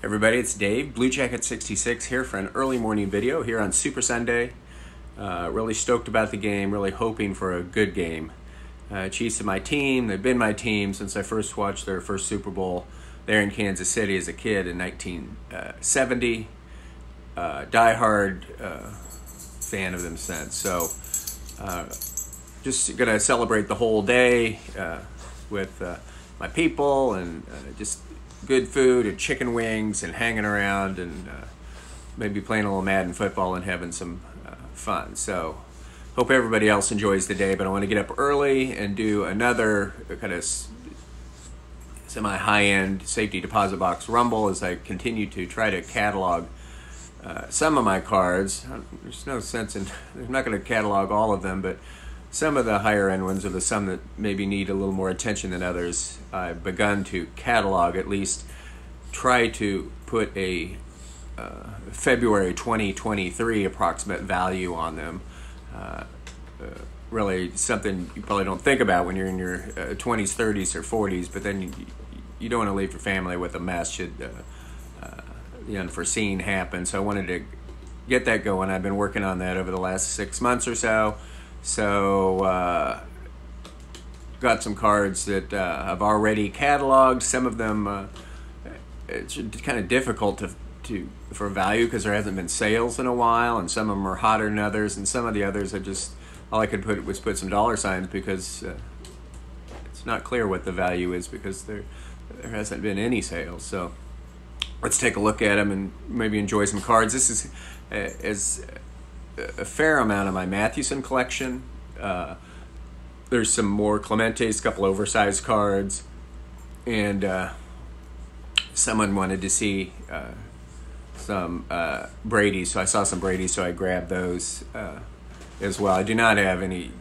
Everybody, it's Dave, Blue Jacket 66 here for an early morning video here on Super Sunday. Really stoked about the game, really hoping for a good game. Chiefs are my team. They've been my team since I first watched their first Super Bowl there in Kansas City as a kid in 1970. Die-hard fan of them since. So just going to celebrate the whole day with my people and just good food and chicken wings and hanging around and maybe playing a little Madden football and having some fun. So hope everybody else enjoys the day, but I want to get up early and do another kind of semi-high-end safety deposit box rumble as I continue to try to catalog some of my cards. There's no sense in, I'm not going to catalog all of them, but some of the higher end ones are some that maybe need a little more attention than others. I've begun to catalog, at least try to put a February 2023 approximate value on them. Really something you probably don't think about when you're in your 20s, 30s, or 40s, but then you don't want to leave your family with a mess should the unforeseen happen. So I wanted to get that going. I've been working on that over the last 6 months or so. So got some cards that I've already cataloged. Some of them it's kind of difficult for value because there hasn't been sales in a while, and some of them are hotter than others, and some of the others are just all I could put was put some dollar signs because it's not clear what the value is because there hasn't been any sales. So let's take a look at them and maybe enjoy some cards. This is a fair amount of my Mathewson collection. There's some more Clementes, a couple oversized cards, and someone wanted to see some Bradys, so I saw some Bradys, so I grabbed those as well. I do not have any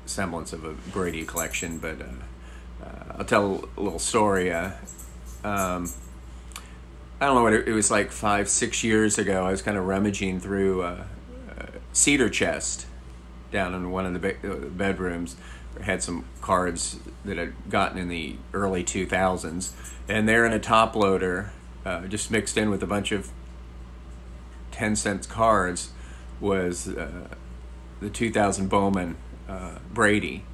semblance of a Brady collection, but I'll tell a little story. I don't know what it was like 5-6 years ago. I was kind of rummaging through cedar chest down in one of the bedrooms. I had some cards that I'd gotten in the early 2000s, and they're in a top loader, just mixed in with a bunch of 10-cent cards was the 2000 Bowman Brady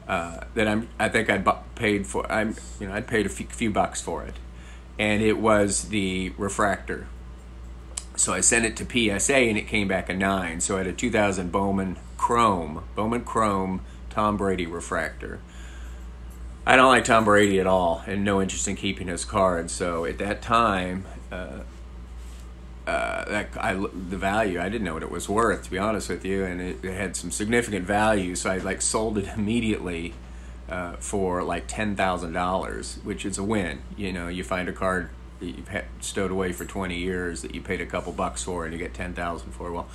that I think I'd paid for. I'd paid a few bucks for it, and it was the refractor. So I sent it to PSA and it came back a 9. So I had a 2000 Bowman Chrome Tom Brady refractor. I don't like Tom Brady at all and no interest in keeping his cards. So at that time, the value, I didn't know what it was worth, to be honest with you, and it had some significant value. So I sold it immediately for like $10,000, which is a win. You know, you find a card that you've had stowed away for 20 years that you paid a couple bucks for and you get $10,000 for. Well,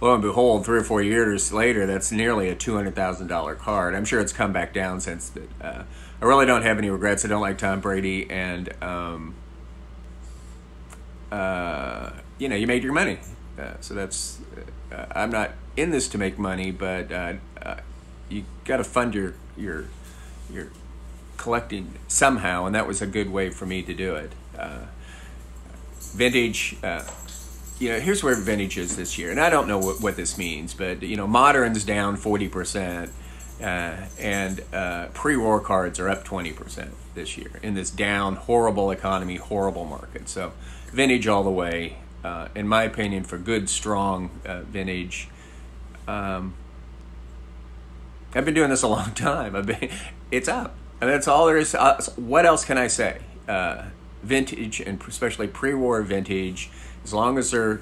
lo and behold, 3 or 4 years later, that's nearly a $200,000 card. I'm sure it's come back down since that. I really don't have any regrets. I don't like Tom Brady, and you made your money. So that's I'm not in this to make money, but you got to fund your collecting somehow, and that was a good way for me to do it. Vintage, here's where vintage is this year, and I don't know what this means, but modern's down 40%, and pre-war cards are up 20% this year in this down, horrible economy, horrible market. So vintage all the way, in my opinion, for good, strong vintage. I've been doing this a long time. It's up, and that's all there is. What else can I say? Vintage, and especially pre-war vintage, as long as they're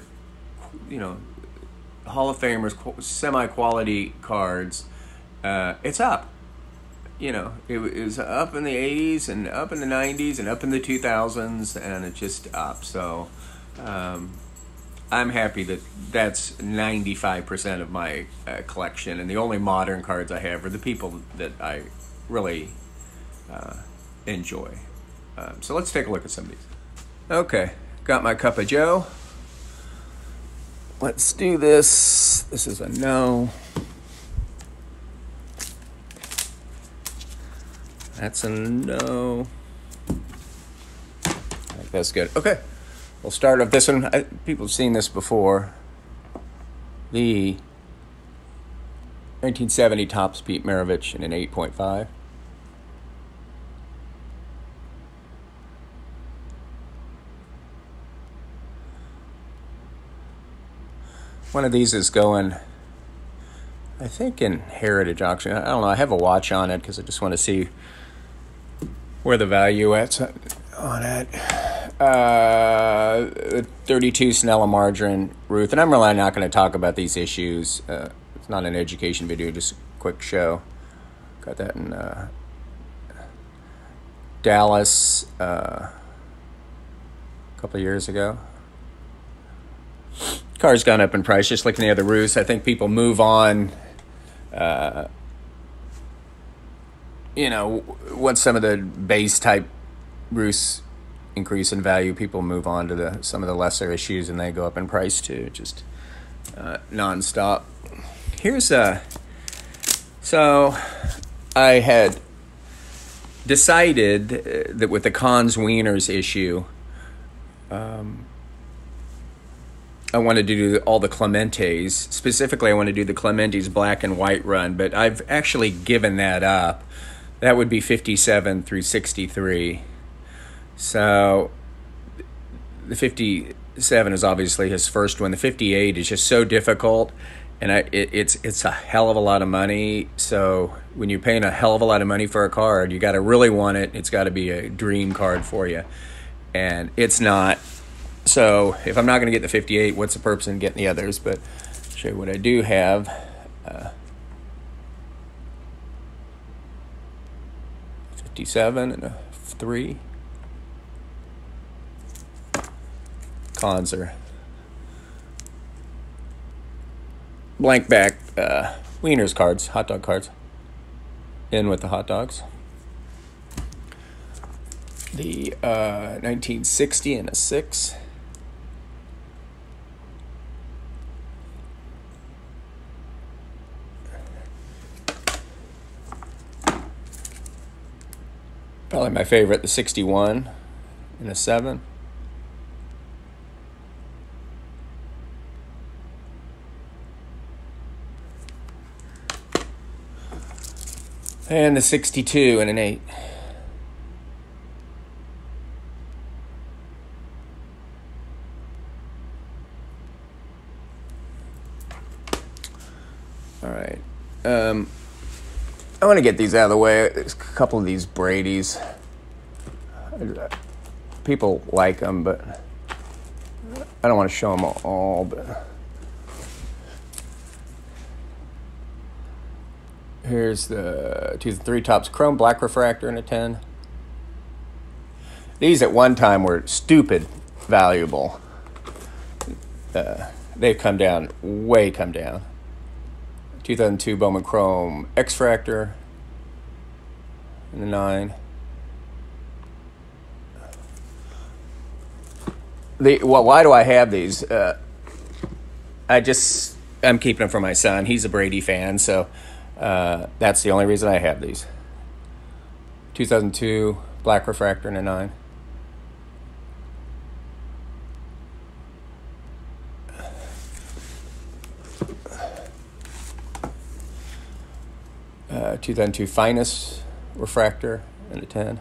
Hall of Famers, semi-quality cards, it's up. It was up in the 80s and up in the 90s and up in the 2000s, and it's just up. So I'm happy that that's 95% of my collection, and the only modern cards I have are the people that I really enjoy. So let's take a look at some of these. Okay, got my cup of joe. Let's do this. This is a no. That's a no. That's good. Okay, We'll start with this one. People have seen this before. The 1970 Topps Pete Maravich in an 8.5. One of these is going, I think, in Heritage Auction. I don't know. I have a watch on it because I just want to see where the value is on it. 32 Snella Margarine Ruth. And I'm really not going to talk about these issues. It's not an education video, just a quick show. Got that in Dallas a couple of years ago. Car's gone up in price, just like any other Ruths. I think people move on. Once some of the base type Ruths increase in value, people move on to some of the lesser issues, and they go up in price too, just nonstop. Here's so I had decided that with the Cons Wieners issue, I wanted to do all the Clementes. Specifically, I want to do the Clementes black and white run, but I've actually given that up. That would be 57 through 63. So the 57 is obviously his first one. The 58 is just so difficult, and it's a hell of a lot of money. So when you're paying a hell of a lot of money for a card, you got to really want it. It's got to be a dream card for you, and it's not. So if I'm not going to get the 58, what's the purpose in getting the others? But I'll show you what I do have. 57 and a 3. Cons are blank back Wieners cards, hot dog cards. In with the hot dogs. The 1960 and a 6. Probably my favorite, the 61 and a 7. And the 62 and an 8. All right. I want to get these out of the way. There's a couple of these Bradys. People like them, but I don't want to show them all. But here's the 2003 Topps Chrome Black Refractor in a 10. These at one time were stupid valuable. They've come down, way come down. 2002 Bowman Chrome X-Fractor in the 9. Why do I have these? I'm keeping them for my son. He's a Brady fan, so that's the only reason I have these. 2002 Black Refractor in a 9. 2002 Finest Refractor in a 10.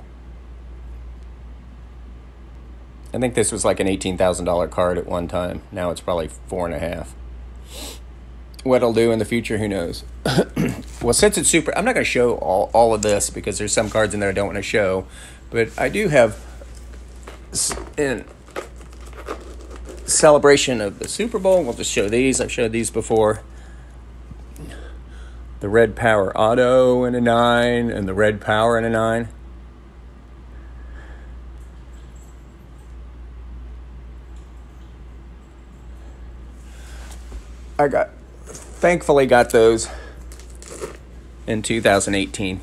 I think this was like an $18,000 card at one time. Now it's probably $4.5. What it'll do in the future, who knows? Well, since it's super, I'm not going to show all of this because there's some cards in there I don't want to show. But I do have, in celebration of the Super Bowl, we'll just show these. I've showed these before. The Red Power Auto in a 9 and the Red Power in a 9. Thankfully got those in 2018.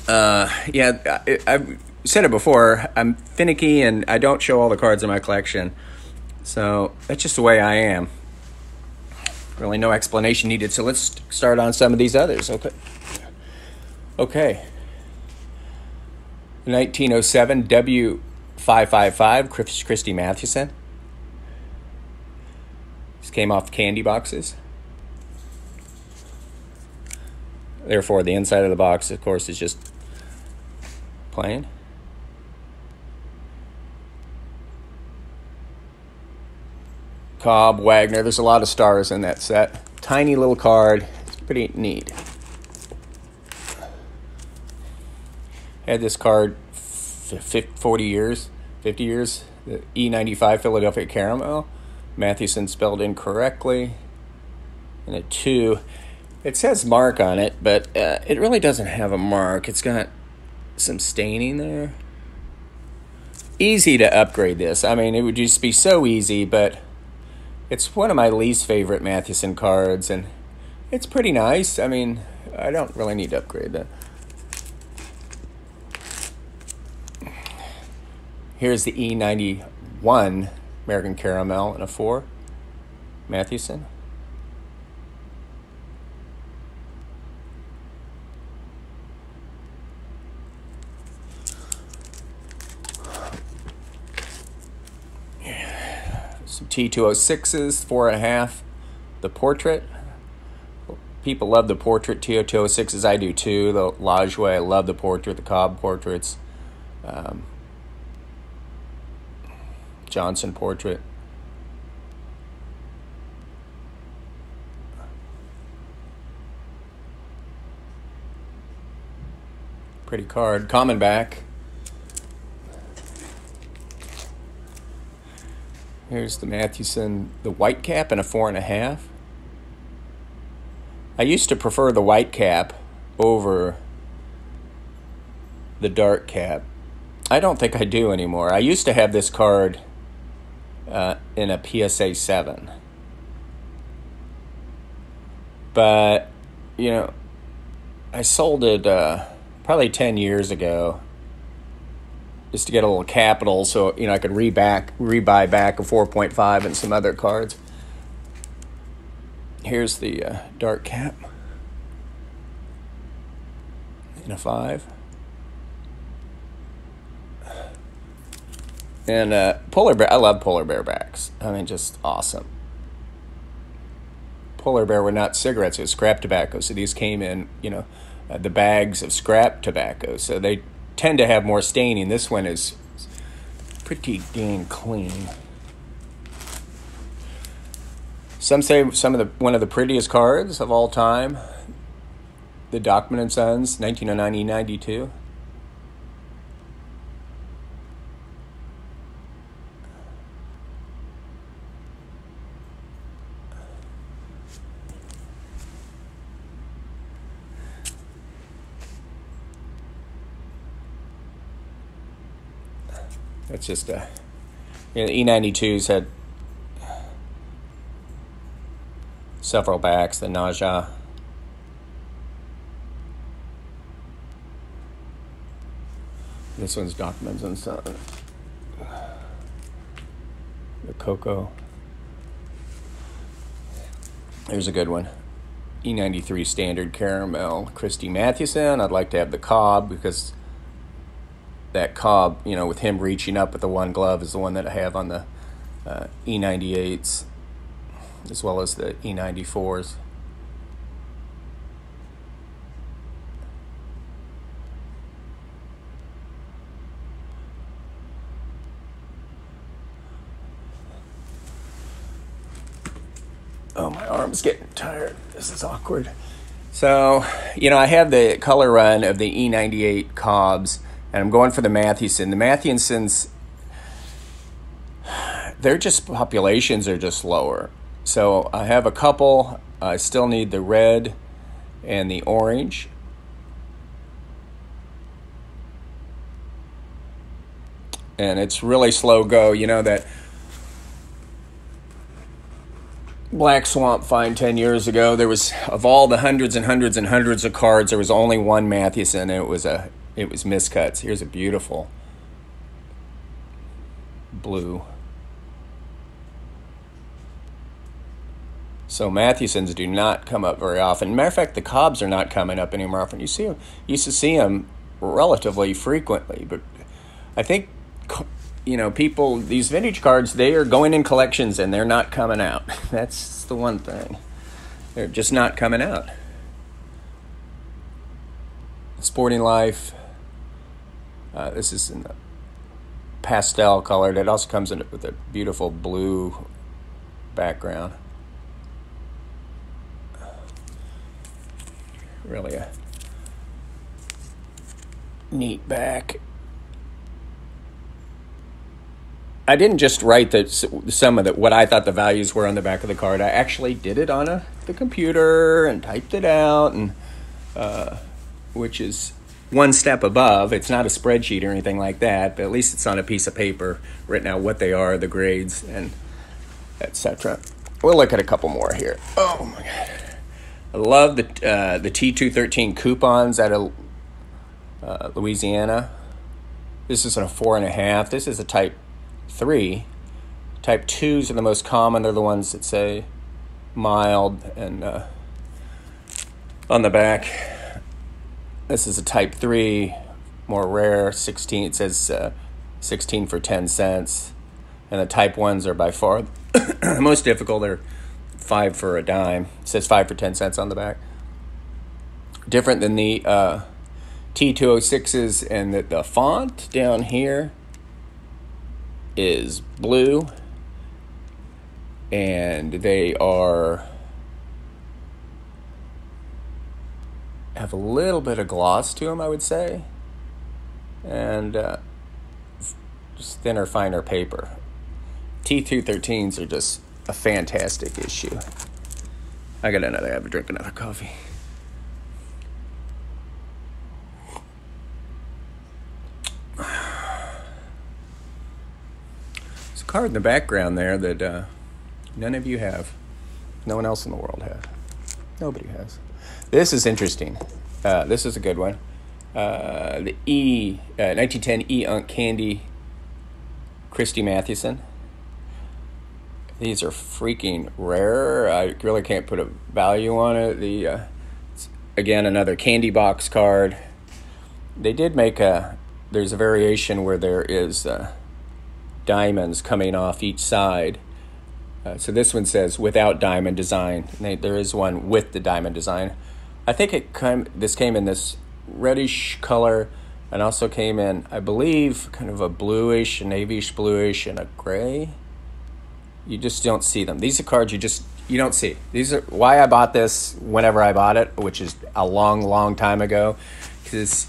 I've said it before, I'm finicky and I don't show all the cards in my collection. So that's just the way I am. Really no explanation needed. So let's start on some of these others. Okay. 1907 W555 Christy Mathewson. This came off candy boxes. Therefore, the inside of the box, of course, is just plain. Cobb, Wagner. There's a lot of stars in that set. Tiny little card. It's pretty neat. Had this card 40 years, 50 years. The E95 Philadelphia Caramel. Mathewson spelled incorrectly. And a 2. It says mark on it, but it really doesn't have a mark. It's got some staining there. Easy to upgrade this. I mean, it would just be so easy, but it's one of my least favorite Mathewson cards, and it's pretty nice. I mean, I don't really need to upgrade that. Here's the E91 American Caramel in a 4. Mathewson. Some T206s, 4.5. The Portrait. People love the Portrait T206s. I do too. The Lajoie, I love the Portrait. The Cobb Portraits. Johnson Portrait. Pretty card. Common back. Here's the Mathewson, the white cap in a 4.5. I used to prefer the white cap over the dark cap. I don't think I do anymore. I used to have this card in a PSA 7. But, you know, I sold it probably 10 years ago just to get a little capital so, you know, I could rebuy back a 4.5 and some other cards. Here's the dark cap in a 5. And polar bear, I love polar bear backs. I mean, just awesome. Polar bear were not cigarettes, it was scrap tobacco. So these came in, you know, the bags of scrap tobacco. So they tend to have more staining. This one is pretty dang clean. Some say one of the prettiest cards of all time. The Dockman and Sons, 1909 E92. That's just you know, the E92s had several backs. The Naja. This one's Dockman's and Son. The Cocoa. Here's a good one. E93 Standard Caramel. Christy Mathewson. I'd like to have the Cobb because that Cobb, you know, with him reaching up with the one glove is the one that I have on the E98s as well as the E94s. Oh, my arm's getting tired. This is awkward. So, you know, I have the color run of the E98 Cobbs, and I'm going for the Mathewson. The Mathewsons, their just populations are just lower. So I have a couple. I still need the red and the orange. And it's really slow go. You know that Black Swamp find 10 years ago, there was, of all the hundreds and hundreds and hundreds of cards, there was only one Mathewson, and it was miscuts. Here's a beautiful blue. So Mathewsons do not come up very often. Matter of fact, the Cobbs are not coming up anymore often. You used to see them relatively frequently, but I think, you know, people, these vintage cards, they are going in collections and they're not coming out. That's the one thing. They're just not coming out. Sporting Life. This is in the pastel colored. It also comes in with a beautiful blue background. Really a neat back. I didn't just write some of what I thought the values were on the back of the card. I actually did it on the computer and typed it out, and which is one step above. It's not a spreadsheet or anything like that, but at least it's on a piece of paper written out what they are, the grades, and etc. We'll look at a couple more here. Oh my God. I love the T213 coupons out of Louisiana. This is a 4.5. This is a Type 3. Type 2s are the most common. They're the ones that say mild and on the back. This is a Type 3, more rare, 16. It says 16 for 10 cents. And the Type 1s are by far the most difficult. They're 5 for a dime. It says 5 for 10 cents on the back. Different than the T206s, and the font down here is blue, and they have a little bit of gloss to them, I would say, and just thinner, finer paper. T213s are just a fantastic issue. I have a drink another coffee. There's a card in the background there that none of you have. No one else in the world has. Nobody has. This is interesting. This is a good one. The 1910 E-Unk Candy, Christy Mathewson. These are freaking rare. I really can't put a value on it. Again, another candy box card. They did make there's a variation where there is diamonds coming off each side. So this one says without diamond design. There is one with the diamond design. I think this came in this reddish color, and also came in, I believe, kind of a bluish, navyish bluish, and a gray. You just don't see them. These are cards you don't see. These are why I bought this whenever I bought it, which is a long, long time ago. Because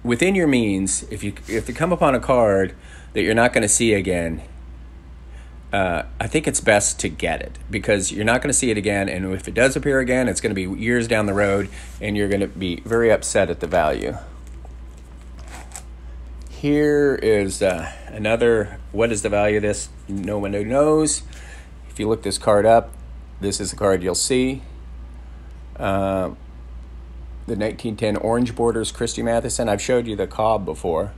within your means, if you come upon a card that you're not going to see again, I think it's best to get it, because you're not going to see it again, and if it does appear again, it's going to be years down the road, and you're going to be very upset at the value. Here is another, what is the value of this? No one knows. If you look this card up, this is the card you'll see. The 1910 Orange Borders Christy Mathewson. I've showed you the Cobb before.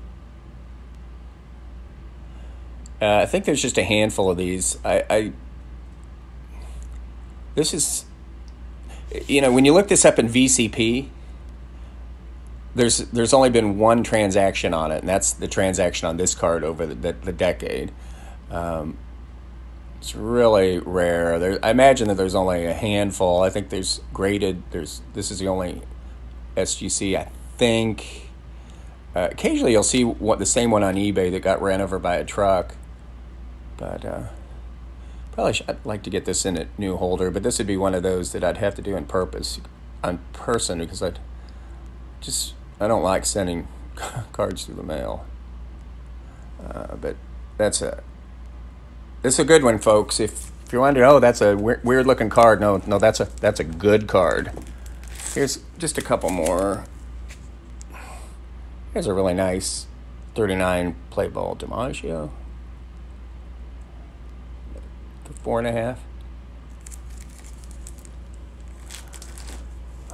I think there's just a handful of these. This is, when you look this up in VCP, there's only been one transaction on it, and that's the transaction on this card over the decade. It's really rare. I imagine that there's only a handful. I think there's graded. This is the only SGC, I think. Occasionally you'll see the same one on eBay that got ran over by a truck. But probably I'd like to get this in a new holder, but this would be one of those that I'd have to do on person, because I don't like sending cards through the mail. But it's a good one, folks. If you're wondering, oh, that's a weird looking card. No, that's a good card. Here's just a couple more. Here's a really nice 39 play ball DiMaggio for 4.5.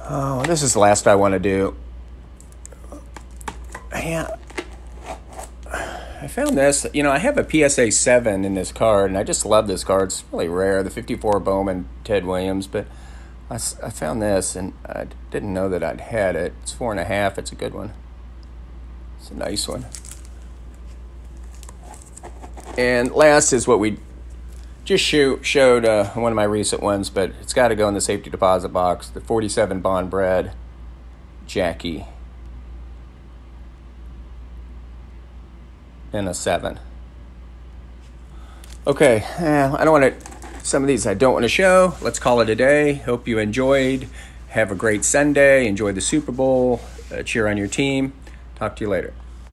Oh, this is the last I want to do. Yeah, I found this. I have a PSA 7 in this card, and I just love this card. It's really rare, the 54 Bowman Ted Williams, but I found this, and I didn't know that I'd had it. It's 4.5. It's a good one. It's a nice one. And last is what we just showed one of my recent ones, but it's got to go in the safety deposit box. The 47 Bond Bred Jackie in a 7. Okay, I don't want to. Some of these I don't want to show. Let's call it a day. Hope you enjoyed. Have a great Sunday. Enjoy the Super Bowl. Cheer on your team. Talk to you later.